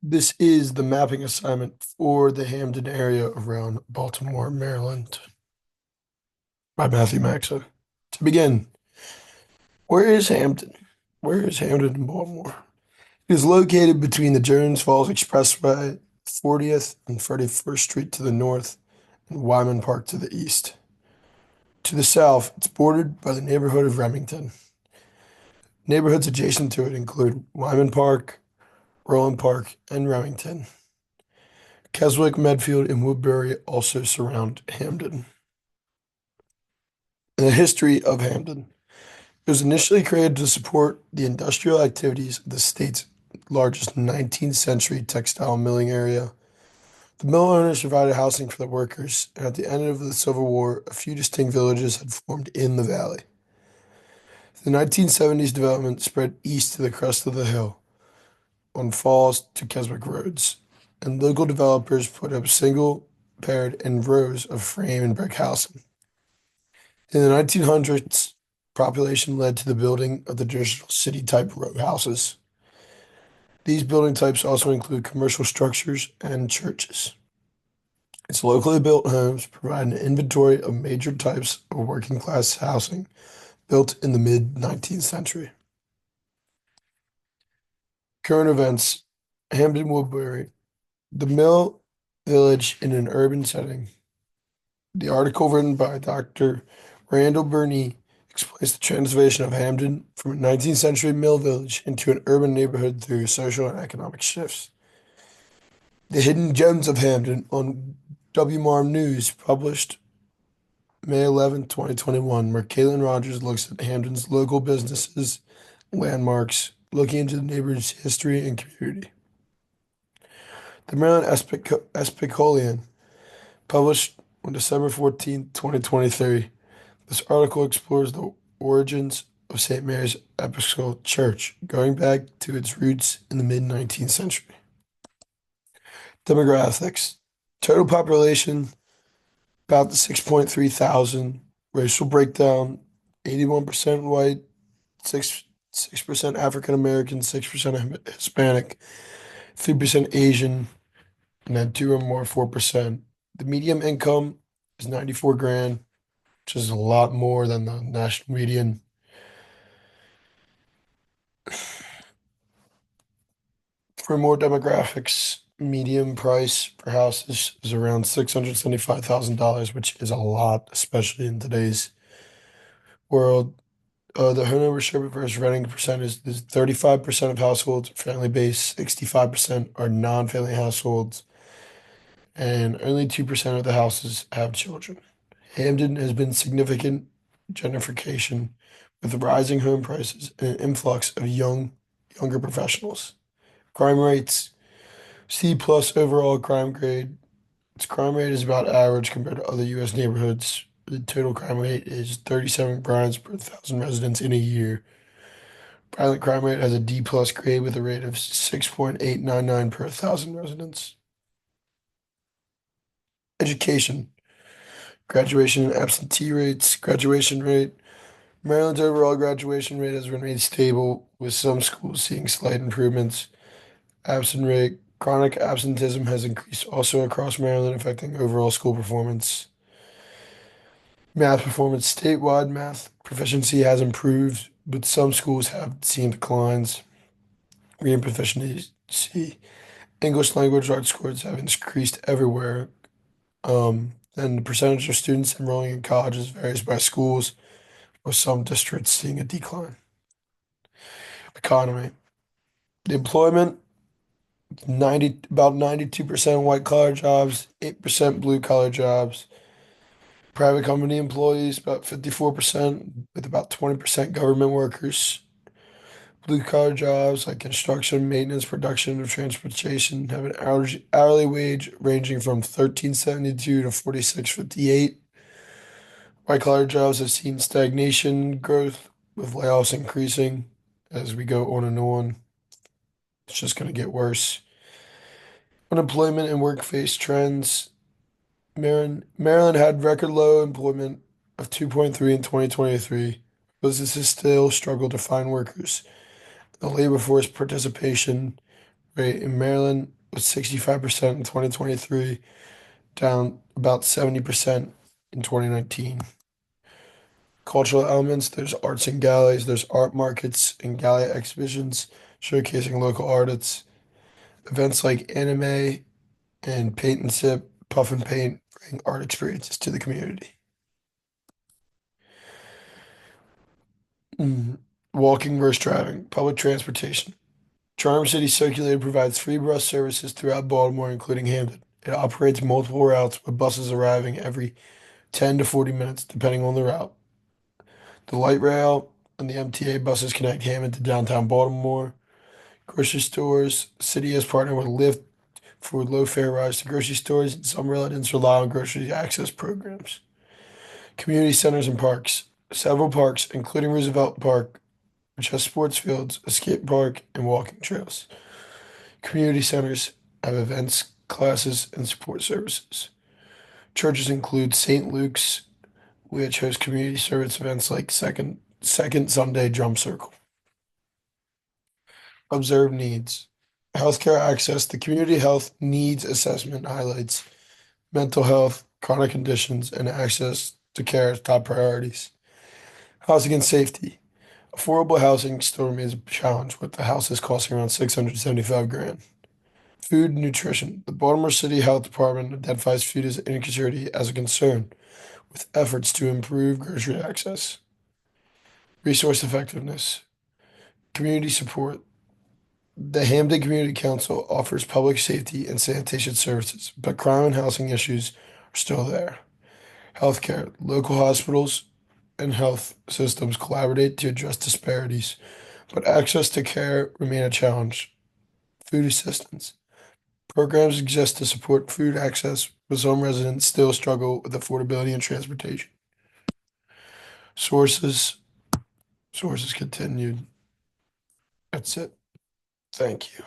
This is the mapping assignment for the Hamden area around Baltimore, Maryland, by Matthew Maxa. To begin, where is Hamden? Where is Hamden in Baltimore? It is located between the Jones Falls Expressway, 40th and 31st Street to the north, and Wyman Park to the east. To the south, it's bordered by the neighborhood of Remington. Neighborhoods adjacent to it include Wyman Park, Roland Park, and Remington. Keswick, Medfield, and Woodbury also surround Hamden. The history of Hamden. It was initially created to support the industrial activities of the state's largest 19th century textile milling area. The mill owners provided housing for the workers, and at the end of the Civil War, a few distinct villages had formed in the valley. The 1970s development spread east to the crest of the hill, on Falls to Keswick roads, and local developers put up single, paired, and rows of frame and brick housing. In the 1900s, population led to the building of the traditional city-type row houses. These building types also include commercial structures and churches. Its locally built homes provide an inventory of major types of working-class housing built in the mid-19th century. Current events, Hamden Woodbury, the mill village in an urban setting. The article written by Dr. Randall Burney explains the transformation of Hamden from a 19th century mill village into an urban neighborhood through social and economic shifts. The Hidden Gems of Hamden on WMARM News, published May 11, 2021, where Caitlin Rogers looks at Hamden's local businesses, landmarks, looking into the neighborhood's history and community. The Maryland Episcopalian, published on December 14, 2023. This article explores the origins of St. Mary's Episcopal Church, going back to its roots in the mid-19th century. Demographics. Total population, about 6.3 thousand. Racial breakdown, 81% white, 6% African American, 6% Hispanic, 3% Asian, and then two or more, 4%. The median income is 94 grand, which is a lot more than the national median. For more demographics, median price per house is around $675,000, which is a lot, especially in today's world. The homeownership versus renting percentage is 35% of households are family-based, 65% are non-family households, and only 2% of the houses have children. Hamden has been significant gentrification with rising home prices and an influx of younger professionals. Crime rates, C plus overall crime grade. Its crime rate is about average compared to other U.S. neighborhoods. The total crime rate is 37 crimes per thousand residents in a year. Violent crime rate has a D plus grade with a rate of 6.899 per thousand residents. Education, graduation and absentee rates, graduation rate. Maryland's overall graduation rate has remained stable, with some schools seeing slight improvements. Absent rate, chronic absenteeism has increased also across Maryland, affecting overall school performance. Math performance, statewide math proficiency has improved, but some schools have seen declines. Reading proficiency, English language arts scores have increased everywhere. And the percentage of students enrolling in colleges varies by schools, with some districts seeing a decline. Economy. The employment, about 92% white collar jobs, 8% blue collar jobs. Private company employees, about 54%, with about 20% government workers. Blue collar jobs like construction, maintenance, production, and transportation have an hourly wage ranging from 13.72 to 46.58. White collar jobs have seen stagnation growth, with layoffs increasing as we go on and on. It's just going to get worse. Unemployment and workforce trends. Maryland had record low employment of 2.3 in 2023. Businesses still struggle to find workers. The labor force participation rate in Maryland was 65% in 2023, down about 70% in 2019. Cultural elements, there's arts and galleries, there's art markets and gallery exhibitions showcasing local artists. Events like anime and paint and sip, puff and paint bring art experiences to the community. Mm. Walking versus driving, public transportation. Charm City Circulator provides free bus services throughout Baltimore, including Hampton. It operates multiple routes with buses arriving every 10 to 40 minutes, depending on the route. The light rail and the MTA buses connect Hammond to downtown Baltimore. Grocery stores, the city has partnered with Lyft for low fare rides to grocery stores, and some residents rely on grocery access programs. Community centers and parks. Several parks, including Roosevelt Park, which has sports fields, a skate park, and walking trails. Community centers have events, classes, and support services. Churches include St. Luke's, which hosts community service events like Second Sunday Drum Circle. Observed needs. Healthcare access. The community health needs assessment highlights mental health, chronic conditions, and access to care as top priorities. Housing and safety. Affordable housing still remains a challenge, with the houses costing around 675 grand. Food and nutrition. The Baltimore City Health Department identifies food as insecurity as a concern, with efforts to improve grocery access. Resource effectiveness. Community support. The Hampden Community Council offers public safety and sanitation services, but crime and housing issues are still there. Healthcare. Local hospitals and health systems collaborate to address disparities, but access to care remain a challenge. Food assistance. Programs exist to support food access, but some residents still struggle with affordability and transportation. Sources, sources continued. That's it. Thank you.